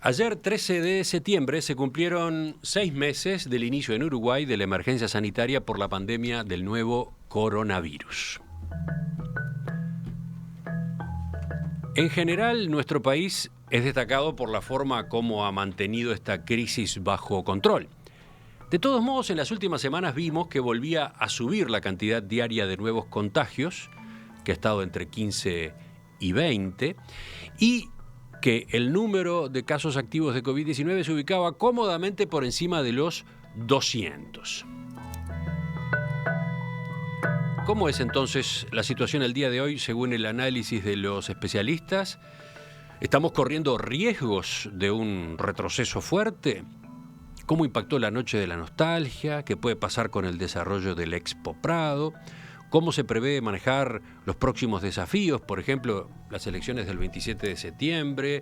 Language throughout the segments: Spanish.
Ayer, 13 de septiembre, se cumplieron 6 meses del inicio en Uruguay de la emergencia sanitaria por la pandemia del nuevo coronavirus. En general, nuestro país es destacado por la forma como ha mantenido esta crisis bajo control. De todos modos, en las últimas semanas vimos que volvía a subir la cantidad diaria de nuevos contagios, que ha estado entre 15 y 20, y que el número de casos activos de COVID-19 se ubicaba cómodamente por encima de los 200. ¿Cómo es entonces la situación el día de hoy según el análisis de los especialistas? ¿Estamos corriendo riesgos de un retroceso fuerte? ¿Cómo impactó la noche de la nostalgia? ¿Qué puede pasar con el desarrollo del Expo Prado? ¿Cómo se prevé manejar los próximos desafíos? Por ejemplo, las elecciones del 27 de septiembre,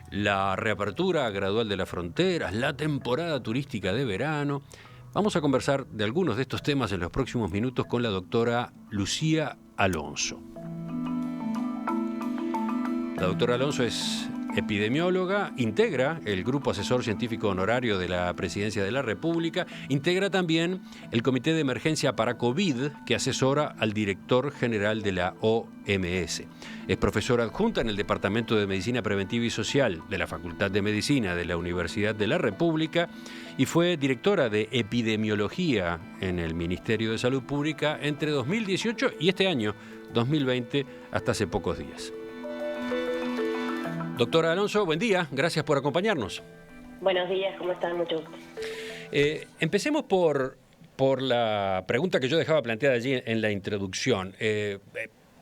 la reapertura gradual de las fronteras, la temporada turística de verano. Vamos a conversar de algunos de estos temas en los próximos minutos con la doctora Lucía Alonso. La doctora Alonso es epidemióloga, integra el Grupo Asesor Científico Honorario de la Presidencia de la República, integra también el Comité de Emergencia para COVID que asesora al director general de la OMS. Es profesora adjunta en el Departamento de Medicina Preventiva y Social de la Facultad de Medicina de la Universidad de la República y fue directora de Epidemiología en el Ministerio de Salud Pública entre 2018 y este año, 2020, hasta hace pocos días. Doctora Alonso, buen día, gracias por acompañarnos. Buenos días, ¿cómo están? Mucho gusto. Empecemos por la pregunta que yo dejaba planteada allí en la introducción.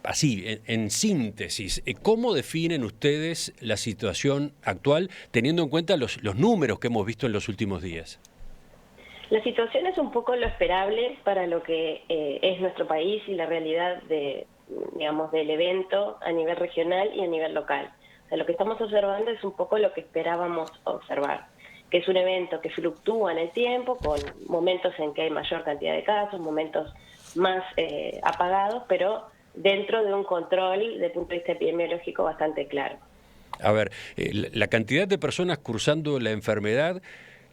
Así, en síntesis, ¿cómo definen ustedes la situación actual teniendo en cuenta los números que hemos visto en los últimos días? La situación es un poco lo esperable para lo que es nuestro país y la realidad del evento a nivel regional y a nivel local. Lo que estamos observando es un poco lo que esperábamos observar, que es un evento que fluctúa en el tiempo, con momentos en que hay mayor cantidad de casos, momentos más apagados, pero dentro de un control desde el punto de vista epidemiológico bastante claro. A ver, la cantidad de personas cursando la enfermedad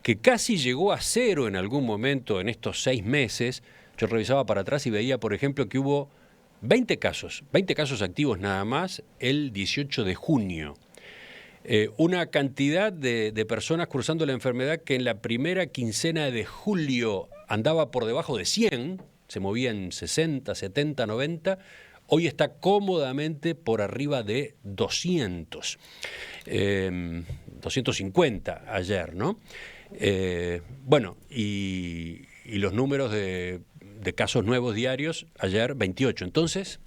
que casi llegó a cero en algún momento en estos 6 meses, yo revisaba para atrás y veía, por ejemplo, que hubo 20 casos activos nada más el 18 de junio. Una cantidad de personas cursando la enfermedad que en la primera quincena de julio andaba por debajo de 100, se movía en 60, 70, 90, hoy está cómodamente por arriba de 200. 250 ayer, ¿no? Y los números de casos nuevos diarios, ayer 28. Entonces,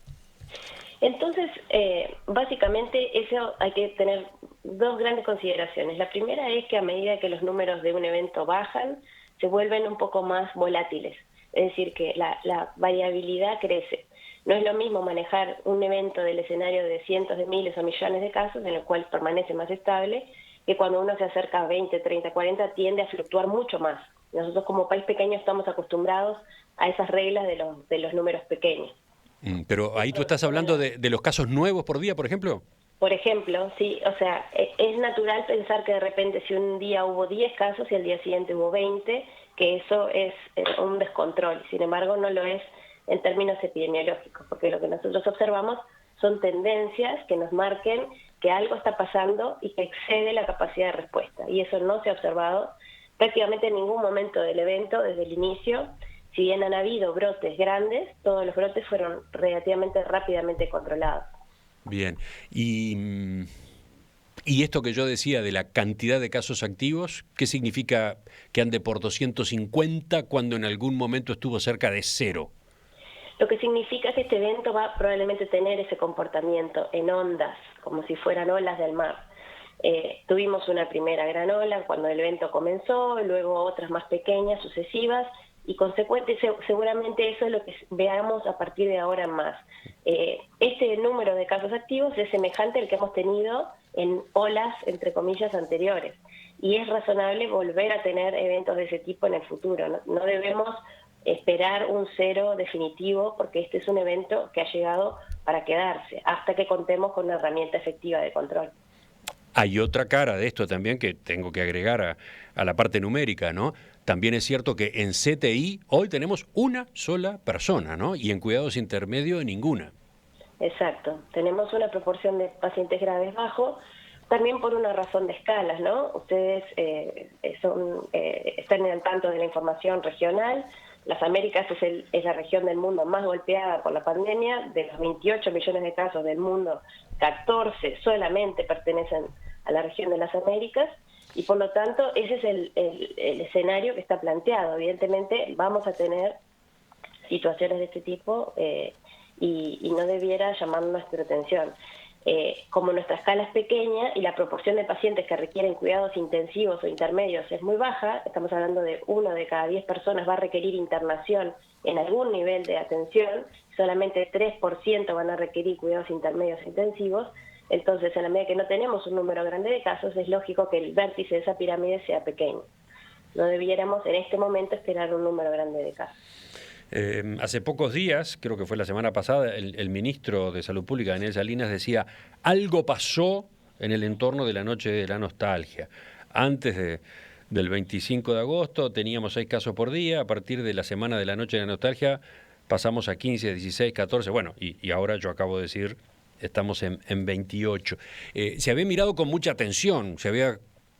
básicamente eso hay que tener dos grandes consideraciones. La primera es que a medida que los números de un evento bajan, se vuelven un poco más volátiles. Es decir, que la variabilidad crece. No es lo mismo manejar un evento del escenario de cientos de miles o millones de casos, en el cual permanece más estable, que cuando uno se acerca a 20, 30, 40, tiende a fluctuar mucho más. Nosotros como país pequeño estamos acostumbrados a esas reglas de los números pequeños. Pero ahí tú estás hablando de los casos nuevos por día, por ejemplo. Por ejemplo, sí, o sea, es natural pensar que de repente si un día hubo 10 casos y al día siguiente hubo 20, que eso es un descontrol. Sin embargo, no lo es en términos epidemiológicos, porque lo que nosotros observamos son tendencias que nos marquen que algo está pasando y que excede la capacidad de respuesta. Y eso no se ha observado prácticamente en ningún momento del evento desde el inicio. Si bien han habido brotes grandes, todos los brotes fueron relativamente rápidamente controlados. Bien, y esto que yo decía de la cantidad de casos activos, ¿qué significa que ande por 250 cuando en algún momento estuvo cerca de 0? Lo que significa que este evento va probablemente tener ese comportamiento en ondas, como si fueran olas del mar. Tuvimos una primera gran ola cuando el evento comenzó, luego otras más pequeñas, sucesivas, y seguramente eso es lo que veamos a partir de ahora en más. Este número de casos activos es semejante al que hemos tenido en olas, entre comillas, anteriores, y es razonable volver a tener eventos de ese tipo en el futuro. No debemos esperar un cero definitivo, porque este es un evento que ha llegado para quedarse, hasta que contemos con una herramienta efectiva de control. Hay otra cara de esto también que tengo que agregar a la parte numérica, ¿no? También es cierto que en CTI hoy tenemos una sola persona, ¿no? Y en cuidados intermedios ninguna. Exacto. Tenemos una proporción de pacientes graves bajo, también por una razón de escalas, ¿no? Ustedes están al tanto de la información regional. Las Américas es la región del mundo más golpeada por la pandemia. De los 28 millones de casos del mundo, 14 solamente pertenecen a la región de las Américas. Y por lo tanto, ese es el escenario que está planteado. Evidentemente, vamos a tener situaciones de este tipo y no debiera llamar nuestra atención. Como nuestra escala es pequeña y la proporción de pacientes que requieren cuidados intensivos o intermedios es muy baja, estamos hablando de 1 de cada 10 personas va a requerir internación en algún nivel de atención, solamente 3% van a requerir cuidados intermedios intensivos. Entonces, en la medida que no tenemos un número grande de casos, es lógico que el vértice de esa pirámide sea pequeño. No debiéramos en este momento esperar un número grande de casos. Hace pocos días, creo que fue la semana pasada, el ministro de Salud Pública, Daniel Salinas, decía, algo pasó en el entorno de la noche de la nostalgia. Antes del 25 de agosto teníamos 6 casos por día, a partir de la semana de la noche de la nostalgia pasamos a 15, 16, 14, bueno, y ahora yo acabo de decir, estamos en 28. Se había mirado con mucha atención, se había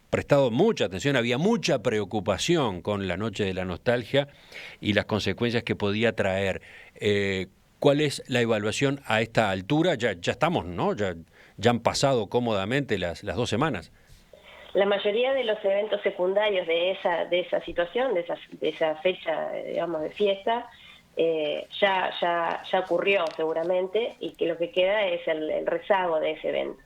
prestado mucha atención, había mucha preocupación con la noche de la nostalgia y las consecuencias que podía traer. ¿Cuál es la evaluación a esta altura? Ya estamos, ¿no? Ya han pasado cómodamente las 2 semanas. La mayoría de los eventos secundarios de esa situación, de esa fecha, digamos, de fiesta, ya ocurrió seguramente, y que lo que queda es el rezago de ese evento.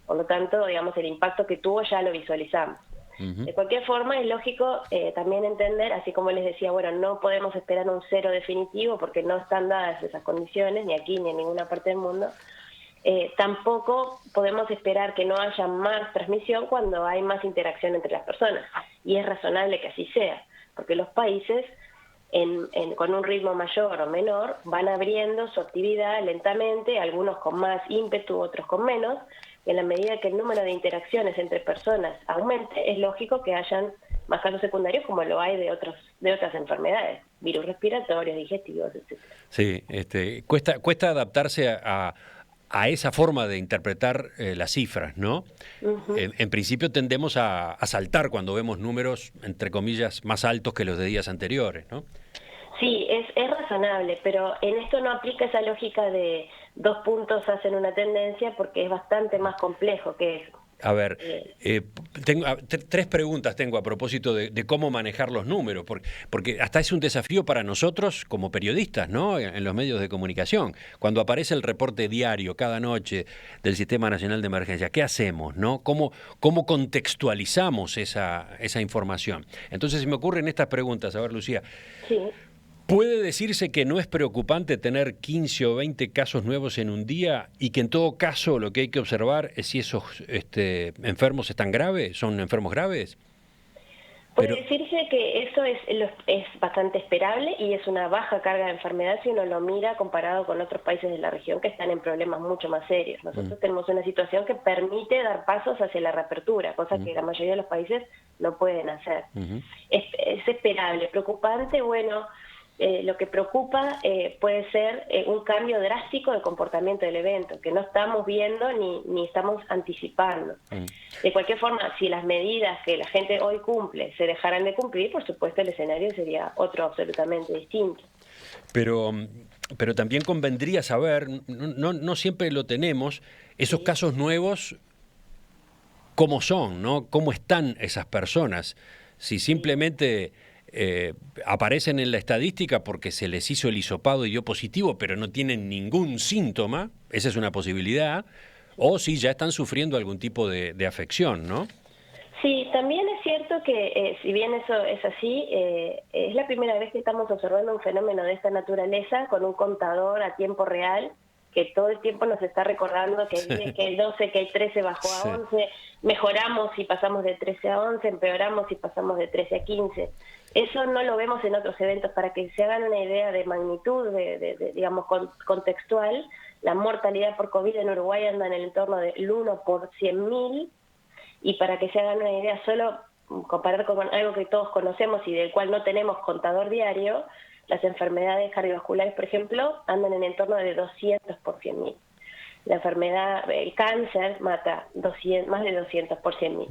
Por lo tanto, digamos, el impacto que tuvo ya lo visualizamos. De cualquier forma, es lógico también entender, así como les decía, bueno, no podemos esperar un cero definitivo porque no están dadas esas condiciones, ni aquí ni en ninguna parte del mundo. Tampoco podemos esperar que no haya más transmisión cuando hay más interacción entre las personas. Y es razonable que así sea, porque los países, con un ritmo mayor o menor, van abriendo su actividad lentamente, algunos con más ímpetu, otros con menos. En la medida que el número de interacciones entre personas aumente, es lógico que hayan más casos secundarios como lo hay de otras enfermedades, virus respiratorios, digestivos, etc. Sí, cuesta adaptarse a esa forma de interpretar las cifras, ¿no? En principio tendemos a saltar cuando vemos números, entre comillas, más altos que los de días anteriores, ¿no? Sí, es razonable, pero en esto no aplica esa lógica de 2 puntos hacen una tendencia, porque es bastante más complejo que eso. A ver, tengo 3 preguntas tengo a propósito de cómo manejar los números, porque hasta es un desafío para nosotros como periodistas, ¿no? En los medios de comunicación. Cuando aparece el reporte diario cada noche del Sistema Nacional de Emergencia, ¿qué hacemos, no? ¿Cómo contextualizamos esa información? Entonces se me ocurren estas preguntas. A ver, Lucía. Sí. ¿Puede decirse que no es preocupante tener 15 o 20 casos nuevos en un día y que en todo caso lo que hay que observar es si esos enfermos están graves, son enfermos graves? Puede decirse que eso es bastante esperable y es una baja carga de enfermedad si uno lo mira comparado con otros países de la región que están en problemas mucho más serios. Nosotros tenemos una situación que permite dar pasos hacia la reapertura, cosa que la mayoría de los países no pueden hacer. Es esperable. Preocupante, bueno, lo que preocupa puede ser un cambio drástico de comportamiento del evento, que no estamos viendo ni estamos anticipando. De cualquier forma, si las medidas que la gente hoy cumple se dejaran de cumplir, por supuesto el escenario sería otro absolutamente distinto. Pero también convendría saber, no siempre lo tenemos, esos casos nuevos, cómo son, ¿no? ¿Cómo están esas personas? Si simplemente aparecen en la estadística porque se les hizo el hisopado y dio positivo, pero no tienen ningún síntoma, esa es una posibilidad, o si ya están sufriendo algún tipo de afección, ¿no? Sí, también es cierto que si bien eso es así, es la primera vez que estamos observando un fenómeno de esta naturaleza con un contador a tiempo real que todo el tiempo nos está recordando que el 10, que el 12, que el 13 bajó a 11, mejoramos y pasamos de 13 a 11, empeoramos y pasamos de 13 a 15. Eso no lo vemos en otros eventos. Para que se hagan una idea de magnitud, digamos, contextual, la mortalidad por COVID en Uruguay anda en el entorno del 1 por 100.000, Y para que se hagan una idea, solo comparar con algo que todos conocemos y del cual no tenemos contador diario, las enfermedades cardiovasculares, por ejemplo, andan en el entorno de 200 por 100.000. La enfermedad, el cáncer mata más de 200 por 100.000.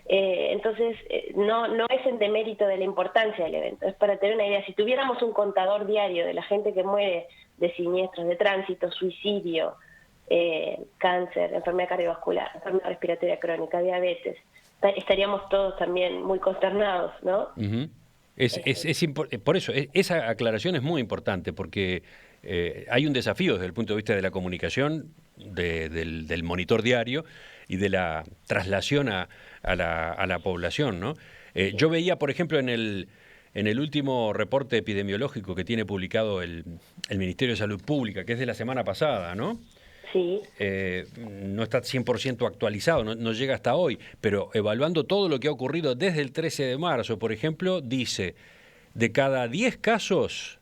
Entonces, no es en demérito de la importancia del evento, es para tener una idea. Si tuviéramos un contador diario de la gente que muere de siniestros de tránsito, suicidio, cáncer, enfermedad cardiovascular, enfermedad respiratoria crónica, diabetes, estaríamos todos también muy consternados, ¿no? Uh-huh. Por eso, esa aclaración es muy importante, porque hay un desafío desde el punto de vista de la comunicación, del monitor diario y de la traslación a la población, ¿no? Yo veía, por ejemplo, en el último reporte epidemiológico que tiene publicado el Ministerio de Salud Pública, que es de la semana pasada, ¿no? Sí. No está 100% actualizado, no llega hasta hoy, pero evaluando todo lo que ha ocurrido desde el 13 de marzo, por ejemplo, dice, de cada 10 casos,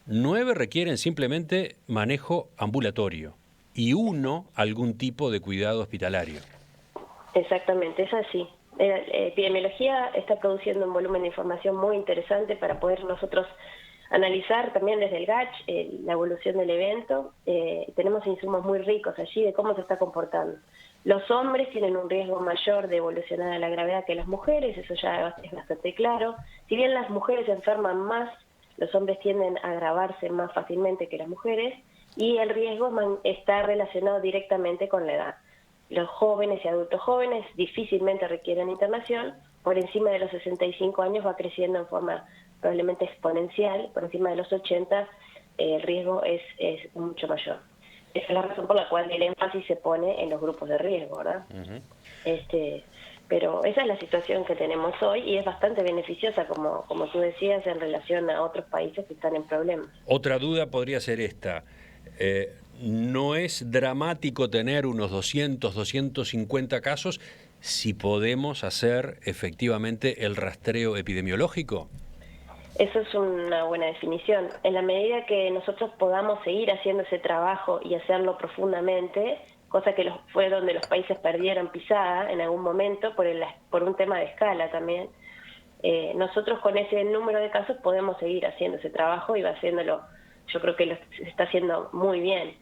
9 requieren simplemente manejo ambulatorio y 1 algún tipo de cuidado hospitalario. Exactamente, es así. Epidemiología está produciendo un volumen de información muy interesante para poder nosotros analizar también desde el GACH la evolución del evento. Tenemos insumos muy ricos allí de cómo se está comportando. Los hombres tienen un riesgo mayor de evolucionar a la gravedad que las mujeres, eso ya es bastante claro. Si bien las mujeres se enferman más, los hombres tienden a agravarse más fácilmente que las mujeres y el riesgo está relacionado directamente con la edad. Los jóvenes y adultos jóvenes difícilmente requieren internación, por encima de los 65 años va creciendo en forma probablemente exponencial, por encima de los 80 el riesgo es mucho mayor. Esa es la razón por la cual el énfasis se pone en los grupos de riesgo, ¿verdad? Uh-huh. Pero esa es la situación que tenemos hoy y es bastante beneficiosa, como tú decías, en relación a otros países que están en problemas. Otra duda podría ser esta. ¿No es dramático tener unos 200, 250 casos si podemos hacer efectivamente el rastreo epidemiológico? Eso es una buena definición. En la medida que nosotros podamos seguir haciendo ese trabajo y hacerlo profundamente, cosa que fue donde los países perdieron pisada en algún momento por un tema de escala también, nosotros con ese número de casos podemos seguir haciendo ese trabajo y va haciéndolo, yo creo que se está haciendo muy bien.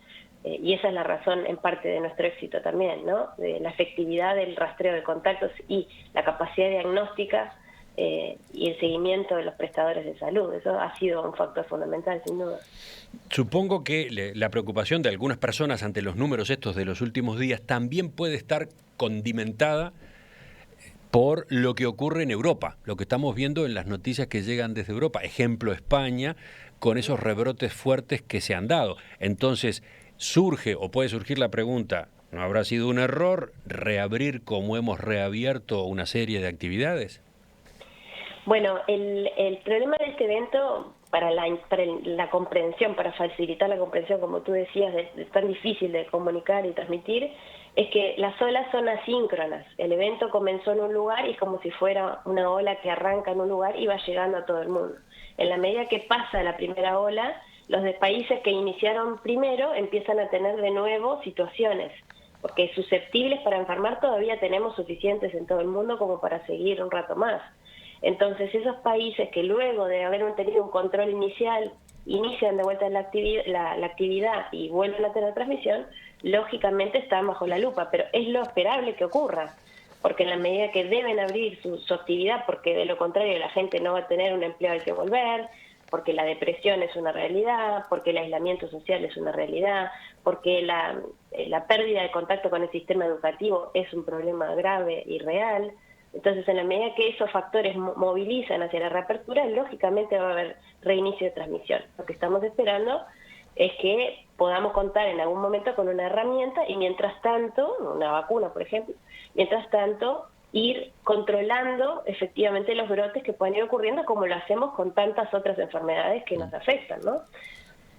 Y esa es la razón en parte de nuestro éxito también, ¿no? De la efectividad del rastreo de contactos y la capacidad diagnóstica y el seguimiento de los prestadores de salud. Eso ha sido un factor fundamental, sin duda. Supongo que la preocupación de algunas personas ante los números estos de los últimos días también puede estar condimentada por lo que ocurre en Europa, lo que estamos viendo en las noticias que llegan desde Europa. Ejemplo, España, con esos rebrotes fuertes que se han dado. Entonces, surge o puede surgir la pregunta, ¿no habrá sido un error reabrir como hemos reabierto una serie de actividades? Bueno, el problema de este evento, para la comprensión, para facilitar la comprensión, como tú decías, es tan difícil de comunicar y transmitir, es que las olas son asíncronas. El evento comenzó en un lugar y es como si fuera una ola que arranca en un lugar y va llegando a todo el mundo. En la medida que pasa la primera ola, los de países que iniciaron primero empiezan a tener de nuevo situaciones, porque susceptibles para enfermar todavía tenemos suficientes en todo el mundo como para seguir un rato más. Entonces esos países que luego de haber tenido un control inicial inician de vuelta la actividad y vuelven a tener transmisión, lógicamente están bajo la lupa, pero es lo esperable que ocurra, porque en la medida que deben abrir su actividad, porque de lo contrario la gente no va a tener un empleo al que volver, porque la depresión es una realidad, porque el aislamiento social es una realidad, porque la pérdida de contacto con el sistema educativo es un problema grave y real. Entonces, en la medida que esos factores movilizan hacia la reapertura, lógicamente va a haber reinicio de transmisión. Lo que estamos esperando es que podamos contar en algún momento con una herramienta y mientras tanto, una vacuna por ejemplo, mientras tanto ir controlando efectivamente los brotes que pueden ir ocurriendo como lo hacemos con tantas otras enfermedades que nos afectan, ¿no?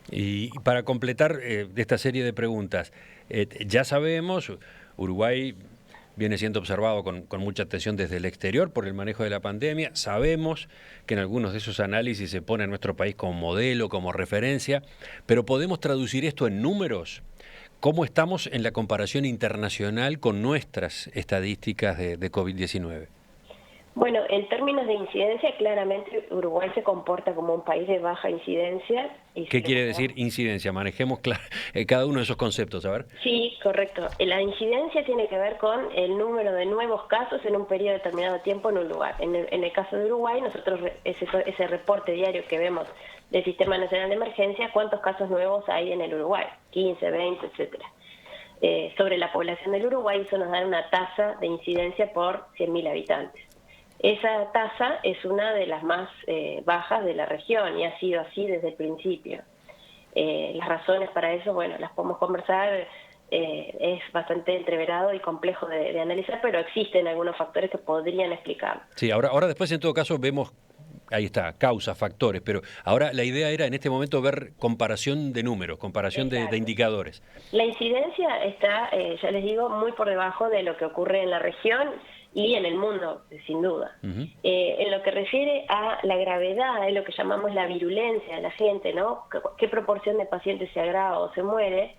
Y para completar de esta serie de preguntas, ya sabemos, Uruguay viene siendo observado con mucha atención desde el exterior por el manejo de la pandemia. Sabemos que en algunos de esos análisis se pone a nuestro país como modelo, como referencia, pero ¿podemos traducir esto en números? ¿Cómo estamos en la comparación internacional con nuestras estadísticas de COVID-19? Bueno, en términos de incidencia, claramente Uruguay se comporta como un país de baja incidencia. ¿Qué quiere decir incidencia? Manejemos cada uno de esos conceptos, a ver. Sí, correcto. La incidencia tiene que ver con el número de nuevos casos en un periodo determinado de tiempo en un lugar. En el caso de Uruguay, nosotros ese reporte diario que vemos del Sistema Nacional de Emergencia, cuántos casos nuevos hay en el Uruguay, 15, 20, etcétera. Sobre la población del Uruguay, eso nos da una tasa de incidencia por 100.000 habitantes. Esa tasa es una de las más bajas de la región y ha sido así desde el principio. Las razones para eso, bueno, las podemos conversar, es bastante entreverado y complejo de analizar, pero existen algunos factores que podrían explicarlo. Sí, ahora después en todo caso vemos, ahí está, causas, factores, pero ahora la idea era en este momento ver comparación de números, comparación de indicadores. La incidencia está, ya les digo, muy por debajo de lo que ocurre en la región y en el mundo, sin duda. En lo que refiere a la gravedad, es lo que llamamos la virulencia de la gente, ¿no? ¿Qué proporción de pacientes se agrava o se muere?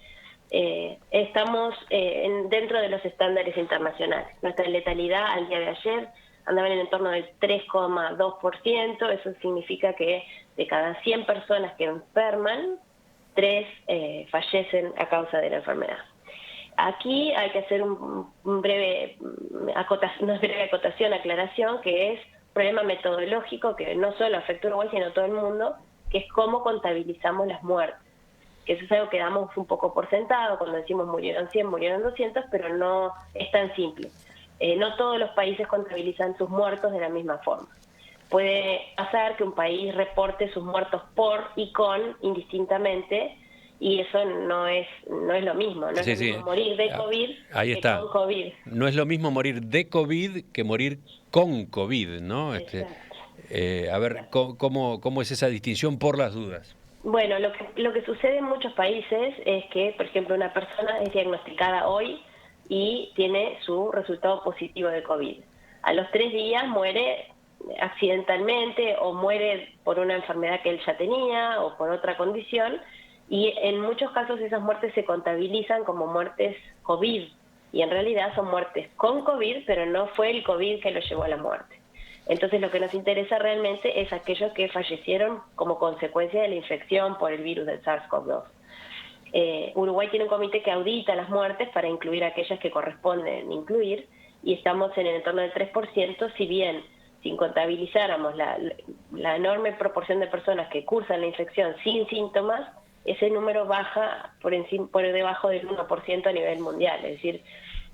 Estamos dentro de los estándares internacionales. Nuestra letalidad al día de ayer andaba en el entorno del 3,2%, eso significa que de cada 100 personas que enferman, 3 fallecen a causa de la enfermedad. Aquí hay que hacer una breve acotación, aclaración, que es un problema metodológico que no solo afecta a Uruguay, sino a todo el mundo, que es cómo contabilizamos las muertes. Que eso es algo que damos un poco por sentado, cuando decimos murieron 100, murieron 200, pero no es tan simple. No todos los países contabilizan sus muertos de la misma forma. Puede pasar que un país reporte sus muertos por y con indistintamente, y eso no es lo mismo, no es lo mismo morir de COVID que con COVID. No es lo mismo morir de COVID que morir con COVID, ¿no? A ver, ¿cómo es esa distinción por las dudas? Bueno, lo que sucede en muchos países es que, por ejemplo, una persona es diagnosticada hoy y tiene su resultado positivo de COVID. A los 3 días muere accidentalmente o muere por una enfermedad que él ya tenía o por otra condición, y en muchos casos esas muertes se contabilizan como muertes COVID, y en realidad son muertes con COVID, pero no fue el COVID que lo llevó a la muerte. Entonces lo que nos interesa realmente es aquellos que fallecieron como consecuencia de la infección por el virus del SARS-CoV-2. Uruguay tiene un comité que audita las muertes para incluir aquellas que corresponden incluir, y estamos en el entorno del 3%, si bien sin contabilizáramos la enorme proporción de personas que cursan la infección sin síntomas, ese número baja por debajo del 1% a nivel mundial. Es decir,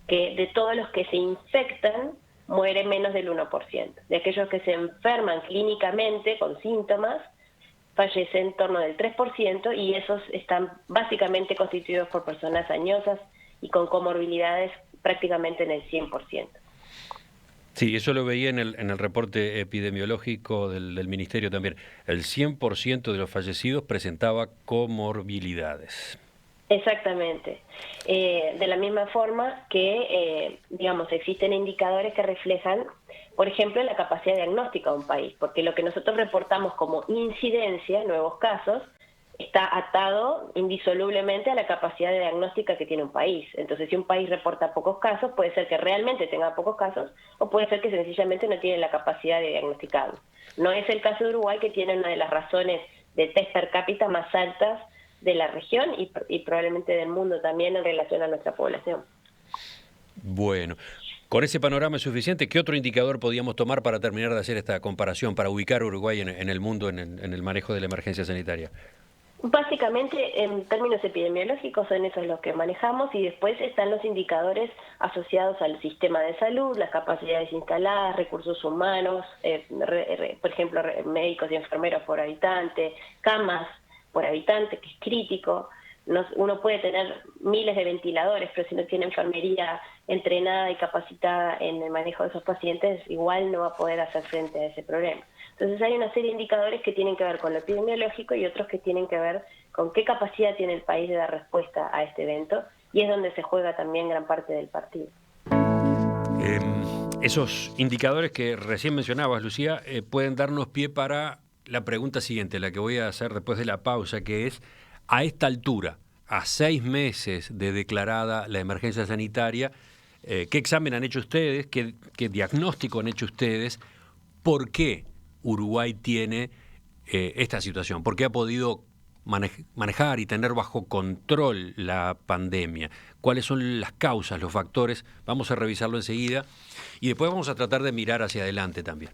que de todos los que se infectan, muere menos del 1%. De aquellos que se enferman clínicamente con síntomas, fallece en torno del 3%, y esos están básicamente constituidos por personas añosas y con comorbilidades prácticamente en el 100%. Sí, eso lo veía en el reporte epidemiológico del Ministerio también. El 100% de los fallecidos presentaba comorbilidades. Exactamente. De la misma forma que, existen indicadores que reflejan, por ejemplo, la capacidad diagnóstica de un país, porque lo que nosotros reportamos como incidencia, nuevos casos, está atado indisolublemente a la capacidad de diagnóstica que tiene un país. Entonces, si un país reporta pocos casos, puede ser que realmente tenga pocos casos, o puede ser que sencillamente no tiene la capacidad de diagnosticarlo. No es el caso de Uruguay, que tiene una de las razones de test per cápita más altas de la región y probablemente del mundo también en relación a nuestra población. Bueno, con ese panorama es suficiente. ¿Qué otro indicador podíamos tomar para terminar de hacer esta comparación, para ubicar a Uruguay en el mundo, en el manejo de la emergencia sanitaria? Básicamente, en términos epidemiológicos, son esos los que manejamos, y después están los indicadores asociados al sistema de salud, las capacidades instaladas, recursos humanos, por ejemplo, médicos y enfermeros por habitante, camas por habitante, que es crítico. Uno puede tener miles de ventiladores, pero si no tiene enfermería entrenada y capacitada en el manejo de esos pacientes, igual no va a poder hacer frente a ese problema. Entonces hay una serie de indicadores que tienen que ver con lo epidemiológico y otros que tienen que ver con qué capacidad tiene el país de dar respuesta a este evento, y es donde se juega también gran parte del partido. Esos indicadores que recién mencionabas, Lucía, pueden darnos pie para la pregunta siguiente, la que voy a hacer después de la pausa, que es, a esta altura, a 6 meses de declarada la emergencia sanitaria, ¿qué examen han hecho ustedes? ¿Qué diagnóstico han hecho ustedes? ¿Por qué Uruguay tiene esta situación? ¿Por qué ha podido manejar y tener bajo control la pandemia? ¿Cuáles son las causas, los factores? Vamos a revisarlo enseguida y después vamos a tratar de mirar hacia adelante también.